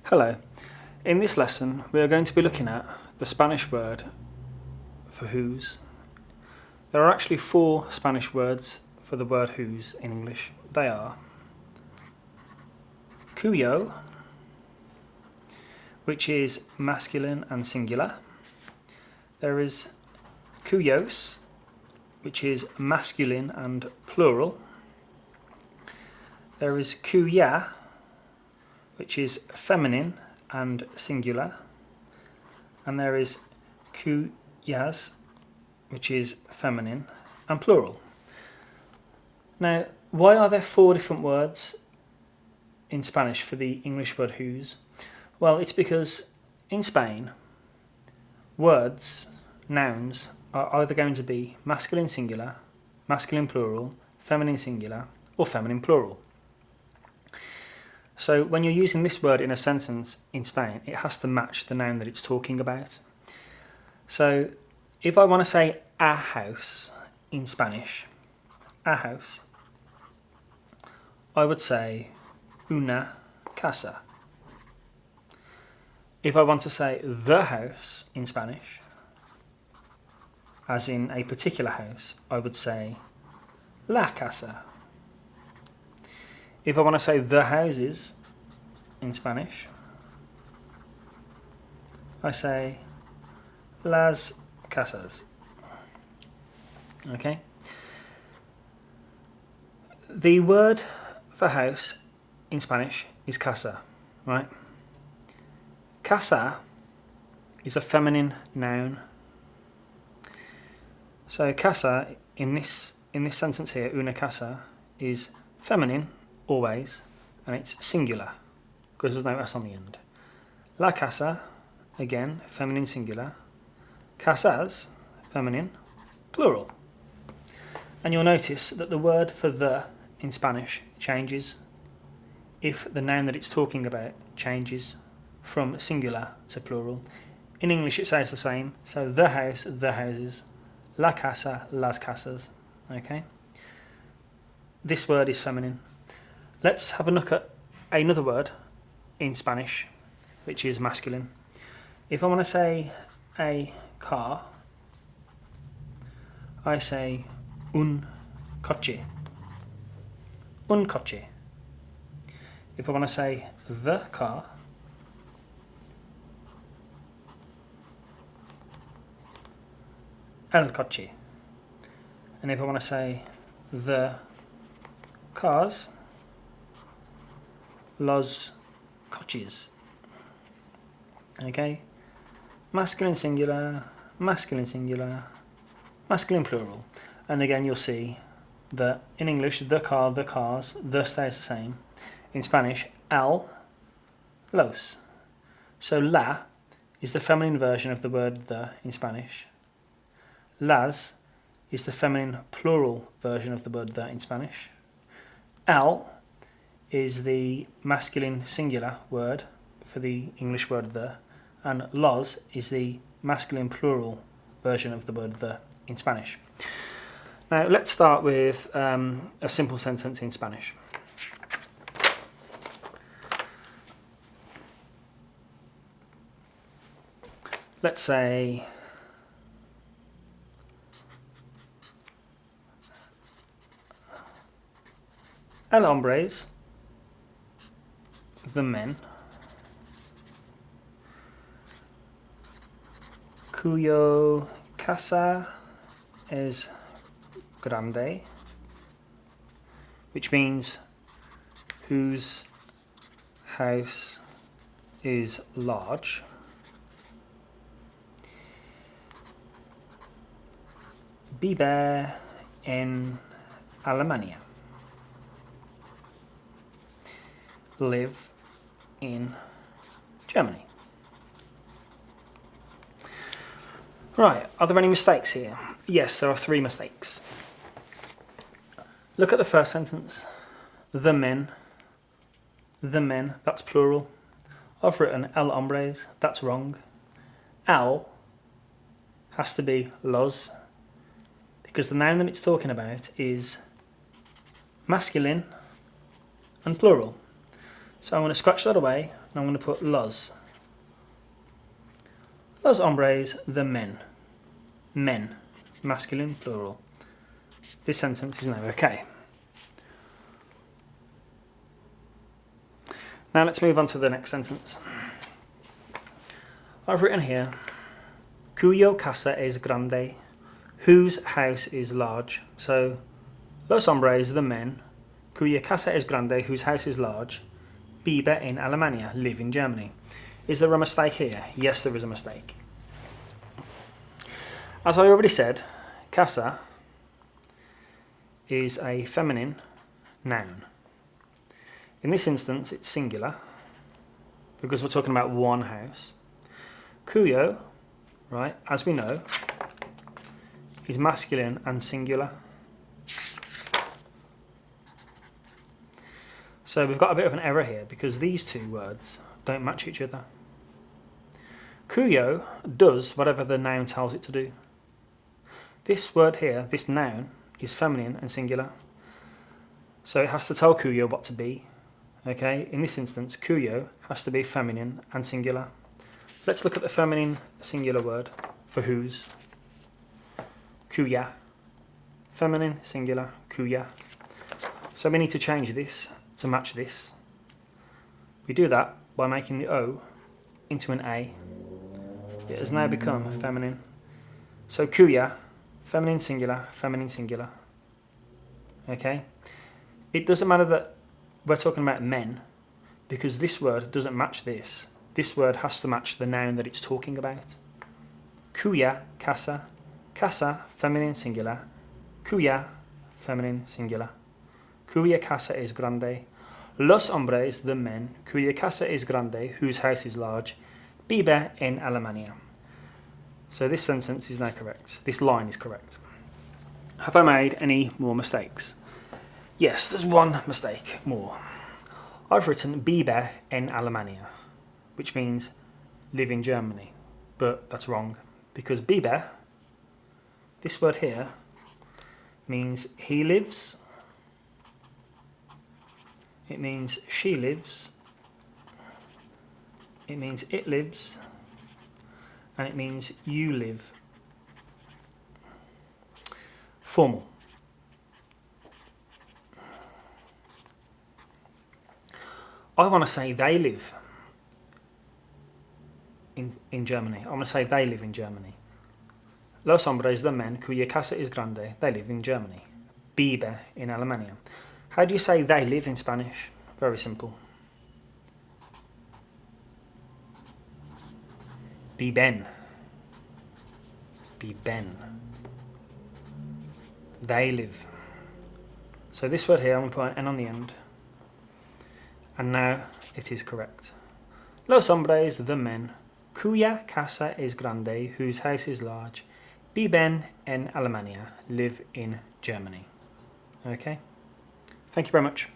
Hello. In this lesson we are going to be looking at the Spanish word for whose. There are actually 4 Spanish words for the word whose in English. They are cuyo, which is masculine and singular. There is cuyos, which is masculine and plural. There is cuya, which is feminine and singular, and there is cuyas, which is feminine and plural. Now, why are there 4 different words in Spanish for the English word whose? Well, it's because in Spain, words, nouns, are either going to be masculine singular, masculine plural, feminine singular, or feminine plural. So when you're using this word in a sentence in Spain, it has to match the noun that it's talking about. So if I want to say a house in Spanish, a house, I would say una casa. If I want to say the house in Spanish, as in a particular house, I would say la casa. If I want to say the houses in Spanish, I say las casas. Okay? The word for house in Spanish is casa, right? Casa is a feminine noun. So casa in this sentence here, una casa, is feminine always, and it's singular because there's no s on the end. La casa, again, feminine singular. Casas, feminine, plural. And you'll notice that the word for the in Spanish changes if the noun that it's talking about changes from singular to plural. In English it says the same, so the house, the houses, la casa, las casas. Okay? This word is feminine. Let's have a look at another word in Spanish, which is masculine. If I want to say a car, I say un coche. Un coche. If I want to say the car, el coche. And if I want to say the cars, los coches. Okay? Masculine singular, masculine singular, masculine plural. And again you'll see that in English the car, the cars, the stays the same. In Spanish, el, los. So la is the feminine version of the word the in Spanish. Las is the feminine plural version of the word the in Spanish. El is the masculine singular word for the English word the, and los is the masculine plural version of the word the in Spanish. Now let's start with a simple sentence in Spanish. Let's say el hombres, the men, cuyo casa es grande, which means whose house is large. Vive en Alemania. Live in Germany. Right, are there any mistakes here? Yes, there are 3 mistakes. Look at the first sentence. The men, that's plural. I've written el hombres, that's wrong. El has to be los, because the noun that it's talking about is masculine and plural. So I'm going to scratch that away and I'm going to put los. Los hombres, the men. Men, masculine, plural. This sentence is now okay. Now let's move on to the next sentence. I've written here, cuyo casa es grande, whose house is large. So, los hombres, the men, cuya casa es grande, whose house is large, vive en Alemania, live in Germany. Is there a mistake here? Yes, there is a mistake. As I already said, casa is a feminine noun. In this instance, it's singular, because we're talking about one house. Cuyo, right, as we know, is masculine and singular. So we've got a bit of an error here, because these two words don't match each other. Cuyo does whatever the noun tells it to do. This word here, this noun, is feminine and singular. So it has to tell cuyo what to be. Okay, in this instance, cuyo has to be feminine and singular. Let's look at the feminine singular word for whose. Cuya. Feminine singular, cuya. So we need to change this to match this. We do that by making the O into an A. It has now become feminine. So cuya, feminine singular, feminine singular. Okay? It doesn't matter that we're talking about men, because this word doesn't match this. This word has to match the noun that it's talking about. Cuya, casa. Casa, feminine singular. Cuya, feminine singular. Cuya casa es grande. Los hombres, the men. Cuya casa es grande, whose house is large. Vive en Alemania. So this sentence is now correct. This line is correct. Have I made any more mistakes? Yes, there's one mistake more. I've written vive en Alemania, which means live in Germany. But that's wrong, because vive, this word here, means he lives, it means she lives, it means it lives, and it means you live. Formal. I want to say they live in Germany. I want to say they live in Germany. Los hombres, the men, cuya casa es grande, they live in Germany. Vive in Alemania. How do you say they live in Spanish? Very simple. Viven. Viven. They live. So this word here, I'm going to put an N on the end. And now it is correct. Los hombres, the men, cuya casa es grande, whose house is large, viven en Alemania, live in Germany. Okay? Thank you very much.